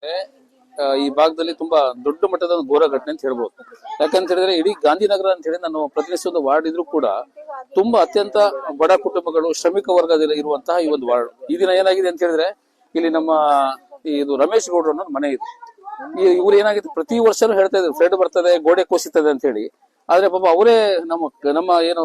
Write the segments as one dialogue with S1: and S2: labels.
S1: ಈ ಭಾಗದಲ್ಲಿ ತುಂಬಾ ದೊಡ್ಡ ಮಟ್ಟದ ಒಂದು ಘೋರ ಘಟನೆ ಅಂತ ಹೇಳ್ಬೋದು. ಯಾಕಂತ ಹೇಳಿದ್ರೆ ಇಡೀ ಗಾಂಧಿನಗರ ಅಂತ ಹೇಳಿ ನಾನು ಪ್ರತಿನಿಧಿಸುವ ವಾರ್ಡ್ ಇದ್ರೂ ಕೂಡ ತುಂಬಾ ಅತ್ಯಂತ ಬಡ ಕುಟುಂಬಗಳು, ಶ್ರಮಿಕ ವರ್ಗದಲ್ಲಿ ಇರುವಂತಹ ಈ ಒಂದು ವಾರ್ಡ್. ಈ ದಿನ ಏನಾಗಿದೆ ಅಂತ ಹೇಳಿದ್ರೆ ಇಲ್ಲಿ ನಮ್ಮ ಇದು ರಮೇಶ್ ಗೌಡ್ರ ಅನ್ನೋದು ಮನೆ ಇದೆ. ಇವ್ರು ಏನಾಗಿದೆ ಪ್ರತಿ ವರ್ಷನೂ ಹೇಳ್ತಾ ಇದ್ರು ಫ್ಲಡ್ ಬರ್ತದೆ, ಗೋಡೆ ಕುಸಿತದೆ ಅಂತ ಹೇಳಿ. ಆದ್ರೆ ಪಾಪ ಅವರೇ ನಮ್ಮ ಏನು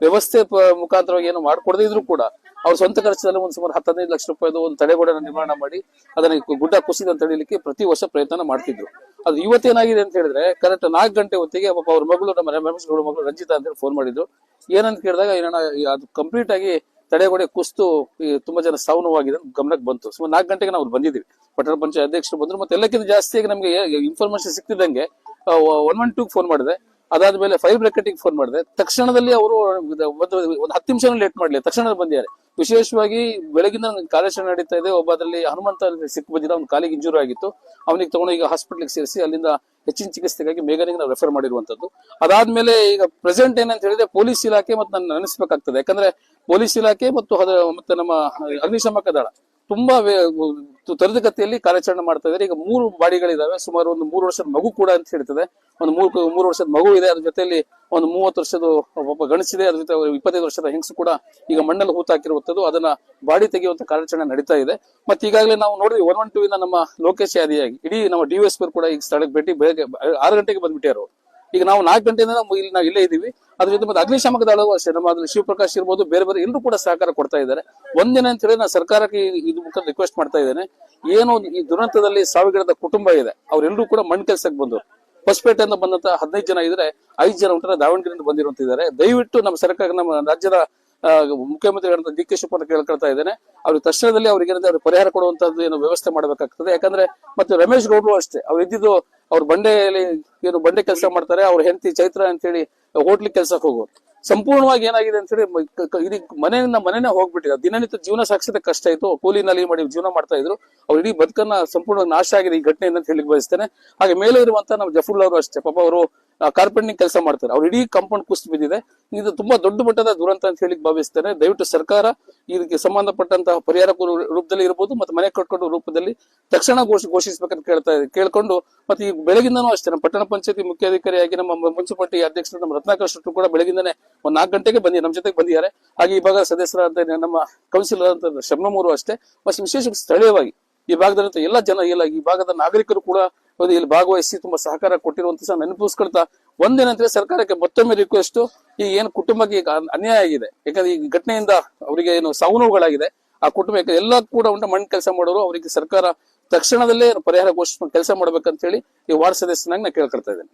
S1: ವ್ಯವಸ್ಥೆ ಮುಖಾಂತರವಾಗಿ ಏನು ಮಾಡ್ಕೊಡದೇ ಇದ್ರು ಕೂಡ ಅವ್ರ ಸ್ವಂತ ಖರ್ಚಲ್ಲಿ ಒಂದು ಸುಮಾರು 10-15 ಲಕ್ಷ ರೂಪಾಯಿದು ಒಂದು ತಡೆಗೋಡೆನ ನಿರ್ಮಾಣ ಮಾಡಿ ಅದನ್ನ ಗುಡ್ಡ ಕುಸಿದ ಅಂತ ತಡೀಲಿಕ್ಕೆ ಪ್ರತಿ ವರ್ಷ ಪ್ರಯತ್ನ ಮಾಡ್ತಿದ್ರು. ಅದು ಇವತ್ತೇನಾಗಿದೆ ಅಂತ ಹೇಳಿದ್ರೆ ಕರೆಕ್ಟ್ 4 ಗಂಟೆ ಹೊತ್ತಿಗೆ ಪಾಪ ಅವ್ರ ಮಗಳು, ನಮ್ಮ ರಮೇಶ್ ಗೌಡ ಮಗಳು ರಂಜಿತಾ ಅಂತ ಹೇಳಿ ಫೋನ್ ಮಾಡಿದ್ರು. ಏನಂತ ಕೇಳಿದಾಗ ಏನಣ್ಣ ಅದು ಕಂಪ್ಲೀಟ್ ಆಗಿ ತಡೆಗೋಡೆ ಕುಸ್ತು ತುಂಬಾ ಜನ ಸಾವು ನೋವಾಗಿದೆ ಗಮನಕ್ಕೆ ಬಂತು. ಸುಮಾರು 4 ಗಂಟೆಗೆ ನಾವು ಬಂದಿದ್ವಿ. ಪಟ್ಟಣ ಪಂಚಾಯತ್ ಅಧ್ಯಕ್ಷರು ಬಂದ್ರು. ಮತ್ತೆ ಎಲ್ಲಕ್ಕಿಂತ ಜಾಸ್ತಿಯಾಗಿ ನಮಗೆ ಇನ್ಫಾರ್ಮೇಶನ್ ಸಿಕ್ತಿದ್ದಂಗೆ 112 ಫೋನ್ ಮಾಡಿದೆ. ಅದಾದ್ಮೇಲೆ ಫೈರ್ ಬ್ರಿಗೇಡ್ಗೆ ಫೋನ್ ಮಾಡಿದೆ. ತಕ್ಷಣದಲ್ಲಿ ಅವರು ಒಂದು 10 ನಿಮಿಷ ಲೇಟ್ ಮಾಡ್ಲಿ, ತಕ್ಷಣ ಬಂದಿದ್ದಾರೆ. ವಿಶೇಷವಾಗಿ ಬೆಳಗಿನ ಕಾರ್ಯಾಚರಣೆ ನಡೀತಾ ಇದೆ. ಒಬ್ಬ ಅದರಲ್ಲಿ ಹನುಮಂತ ಸಿಕ್ಕು ಬಂದಿದ್ದ, ಅವ್ನ ಕಾಲಿಗೆ ಇಂಜೂರಿ ಆಗಿತ್ತು. ಅವನಿಗೆ ತಗೊಂಡು ಈಗ ಹಾಸ್ಪಿಟಲ್ಗೆ ಸೇರಿಸಿ ಅಲ್ಲಿಂದ ಹೆಚ್ಚಿನ ಚಿಕಿತ್ಸೆಗಾಗಿ ಮೇಘನಿಗೆ ನಾವು ರೆಫರ್ ಮಾಡಿರುವಂತದ್ದು. ಅದಾದ್ಮೇಲೆ ಈಗ ಪ್ರೆಸೆಂಟ್ ಏನಂತ ಹೇಳಿದ್ರೆ ಪೊಲೀಸ್ ಇಲಾಖೆ ಮತ್ತೆ ನಾನು ನೆನೆಸ್ಬೇಕಾಗ್ತದೆ. ಯಾಕಂದ್ರೆ ಪೊಲೀಸ್ ಇಲಾಖೆ ಮತ್ತೆ ನಮ್ಮ ಅಗ್ನಿಶಾಮಕ ದಳ ತುಂಬಾ ತ್ವರಿತಗತಿಯಲ್ಲಿ ಕಾರ್ಯಾಚರಣೆ ಮಾಡ್ತಾ ಇದ್ದಾರೆ. ಈಗ 3 ಬಾಡಿಗಳಿದಾವೆ. ಸುಮಾರು ಒಂದು 3 ವರ್ಷದ ಮಗು ಕೂಡ ಅಂತ ಹೇಳ್ತದೆ. ಒಂದು 3 ವರ್ಷದ ಮಗು ಇದೆ. ಅದ್ರ ಜೊತೆಯಲ್ಲಿ ಒಂದು 30 ವರ್ಷದ ಒಬ್ಬ ಗಣಸಿದೆ. ಅದ್ರ ಜೊತೆ 25 ವರ್ಷದ ಹೆಂಗಸು ಕೂಡ ಈಗ ಮಣ್ಣಲ್ಲಿ ಹೂತಾಕಿರುವಂತದ್ದು. ಅದನ್ನ ಬಾಡಿ ತೆಗೆಯುವಂತ ಕಾರ್ಯಾಚರಣೆ ನಡೀತಾ ಇದೆ. ಮತ್ತೆ ಈಗಾಗಲೇ ನಾವು ನೋಡಿದ್ವಿ 112 ಇಂದ ನಮ್ಮ ಲೋಕೇಶ್ ಯಾದಿಯಾಗಿ ಇಡೀ ನಮ್ಮ ಡಿವೈಎಸ್ಪಿ ಕೂಡ ಈಗ ಸ್ಥಳಕ್ಕೆ ಭೇಟಿ ಬೆಳಗ್ಗೆ 6 ಗಂಟೆಗೆ ಬಂದ್ಬಿಟ್ಟಾರು. ಈಗ ನಾವು 4 ಗಂಟೆಯಿಂದ ನಾವು ಇಲ್ಲೇ ಇದೀವಿ. ಅದ್ರ ಜೊತೆ ಮತ್ತೆ ಅಗ್ನಿಶಾಮಕ ದಳವೂ ಅಷ್ಟೇ, ನಮ್ಮ ಅದ್ರಲ್ಲಿ ಶಿವಪ್ರಕಾಶ್ ಇರ್ಬೋದು, ಬೇರೆ ಎಲ್ಲರೂ ಕೂಡ ಸಹಕಾರ ಕೊಡ್ತಾ ಇದ್ದಾರೆ. ಒಂದಿನ ಅಂತ ಹೇಳಿ ನಾನು ಸರ್ಕಾರಕ್ಕೆ ಇದು ಮುಖಾಂತರ ರಿಕ್ವೆಸ್ಟ್ ಮಾಡ್ತಾ ಇದ್ದೇನೆ. ಏನು ಈ ದುರಂತದಲ್ಲಿ ಸಾವಿರದ ಕುಟುಂಬ ಇದೆ, ಅವರೆಲ್ಲರೂ ಕೂಡ ಮಣ್ಣು ಕೆಲಸಕ್ಕೆ ಬಂದು ಹೊಸಪೇಟೆಯಿಂದ ಬಂದಂತ 15 ಜನ ಇದ್ರೆ 5 ಜನ ಉಂಟು ದಾವಣಗೆರೆಯಿಂದ ಬಂದಿರುವಂತಿದ್ದಾರೆ. ದಯವಿಟ್ಟು ನಮ್ಮ ಸರ್ಕಾರ, ನಮ್ಮ ರಾಜ್ಯದ ಮುಖ್ಯಮಂತ್ರಿಗಳಂತ ಡಿ ಕೆ ಶಿವಕುಮಾರ್ ಕೇಳ್ಕೊಳ್ತಾ ಇದ್ದೇನೆ. ಅವ್ರಿಗೆ ತಕ್ಷಣದಲ್ಲಿ ಅವ್ರಿಗೆ ಪರಿಹಾರ ಕೊಡುವಂತದ್ದು ಏನು ವ್ಯವಸ್ಥೆ ಮಾಡಬೇಕಾಗ್ತದೆ. ಯಾಕಂದ್ರೆ ಮತ್ತೆ ರಮೇಶ್ ಗೌಡ್ರು ಅಷ್ಟೇ, ಅವ್ರು ಇದ್ದಿದ್ದು ಅವ್ರ ಬಂಡೆಯಲ್ಲಿ ಏನು ಬಂಡೆ ಕೆಲಸ ಮಾಡ್ತಾರೆ. ಅವ್ರ ಹೆಂಡತಿ ಚೈತ್ರ ಅಂತ ಹೇಳಿ ಹೋಟ್ಲಿಗೆ ಕೆಲ್ಸಕ್ಕೆ ಹೋಗೋರು. ಸಂಪೂರ್ಣವಾಗಿ ಏನಾಗಿದೆ ಅಂತ ಹೇಳಿ ಇಡೀ ಮನೆನೇ ಹೋಗ್ಬಿಟ್ಟಿದೆ. ದಿನನಿತ್ಯ ಜೀವನ ಸಾಗಿಸೋದೇ ಕಷ್ಟ ಇತ್ತು. ಕೂಲಿನಲ್ಲಿ ಮಾಡಿ ಜೀವನ ಮಾಡ್ತಾ ಇದ್ರು. ಅವ್ರು ಇಡೀ ಬದುಕನ್ನ ಸಂಪೂರ್ಣವಾಗಿ ನಾಶ ಆಗಿದೆ ಈ ಘಟನೆಯಿಂದ ಅಂತ ಹೇಳಿ ಬಯಸ್ತೇನೆ. ಹಾಗೆ ಮೇಲೆ ಇರುವಂತ ನಮ್ಮ ಜಫುಲ್ ಅವರು ಅಷ್ಟೇ, ಪಾಪ ಅವರು ಕಾರ್ಪೆಂಟಿಂಗ್ ಕೆಲಸ ಮಾಡ್ತಾರೆ. ಅವ್ರು ಇಡೀ ಕಾಂಪೌಂಡ್ ಕುಸಿದು ಬಿದ್ದಿದೆ. ಇದು ತುಂಬಾ ದೊಡ್ಡ ಮಟ್ಟದ ದುರಂತ ಅಂತ ಹೇಳಿ ಭಾವಿಸ್ತೇನೆ. ದಯವಿಟ್ಟು ಸರ್ಕಾರ ಇದಕ್ಕೆ ಸಂಬಂಧಪಟ್ಟಂತಹ ಪರಿಹಾರ ರೂಪದಲ್ಲಿ ಇರಬಹುದು, ಮತ್ತೆ ಮನೆ ಕಟ್ಕೊಂಡು ರೂಪದಲ್ಲಿ ತಕ್ಷಣ ಘೋಷಿಸಬೇಕಂತ ಕೇಳ್ಕೊಂಡು ಮತ್ತೆ ಈ ಬೆಳಗಿಂದನೂ ಅಷ್ಟೇ ನಮ್ಮ ಪಟ್ಟಣ ಪಂಚಾಯತಿ ಮುಖ್ಯಾಧಿಕಾರಿಯಾಗಿ ನಮ್ಮ ಮುನ್ಸಿಪಾಲಿಟಿ ಅಧ್ಯಕ್ಷರು ನಮ್ಮ ರತ್ನಾಕರ್ ಶೆಟ್ಟರು ಕೂಡ ಬೆಳಗಿಂದನೇ ಒಂದು 4 ಗಂಟೆಗೆ ನಮ್ಮ ಜೊತೆಗೆ ಬಂದಿದ್ದಾರೆ. ಹಾಗೆ ಈ ಭಾಗದ ಸದಸ್ಯರಾದ ನಮ್ಮ ಕೌನ್ಸಿಲರ್ ಅಂತ ಶಬ್ನಮೂರು ಅಷ್ಟೇ. ಮತ್ತೆ ವಿಶೇಷ ಸ್ಥಳೀಯವಾಗಿ ಈ ಭಾಗದಂತ ಎಲ್ಲ ಜನ ಈ ಭಾಗದ ನಾಗರಿಕರು ಕೂಡ ಇಲ್ಲಿ ಭಾಗವಹಿಸಿ ತುಂಬಾ ಸಹಕಾರ ಕೊಟ್ಟಿರುವಂತ ನೆನಪಿಸ್ಕೊಳ್ತಾ ಒಂದೇನಂದ್ರೆ ಸರ್ಕಾರಕ್ಕೆ ಮತ್ತೊಮ್ಮೆ ರಿಕ್ವೆಸ್ಟ್, ಈ ಏನು ಕುಟುಂಬಕ್ಕೆ ಅನ್ಯಾಯ ಆಗಿದೆ, ಯಾಕಂದ್ರೆ ಈ ಘಟನೆಯಿಂದ ಅವರಿಗೆ ಏನು ಸಾವು ನೋವುಗಳಾಗಿದೆ, ಆ ಕುಟುಂಬ ಎಲ್ಲ ಕೂಡ ಮಣ್ಣು ಕೆಲಸ ಮಾಡೋರು, ಅವರಿಗೆ ಸರ್ಕಾರ ತಕ್ಷಣದಲ್ಲೇ ಪರಿಹಾರ ಘೋಷಿಸುವ ಕೆಲಸ ಮಾಡ್ಬೇಕಂತ ಹೇಳಿ ಈ ವಾರ್ಡ್ ಸದಸ್ಯನಾಗಿ ನಾನು ಕೇಳ್ಕೊಳ್ತಾ ಇದ್ದೇನೆ.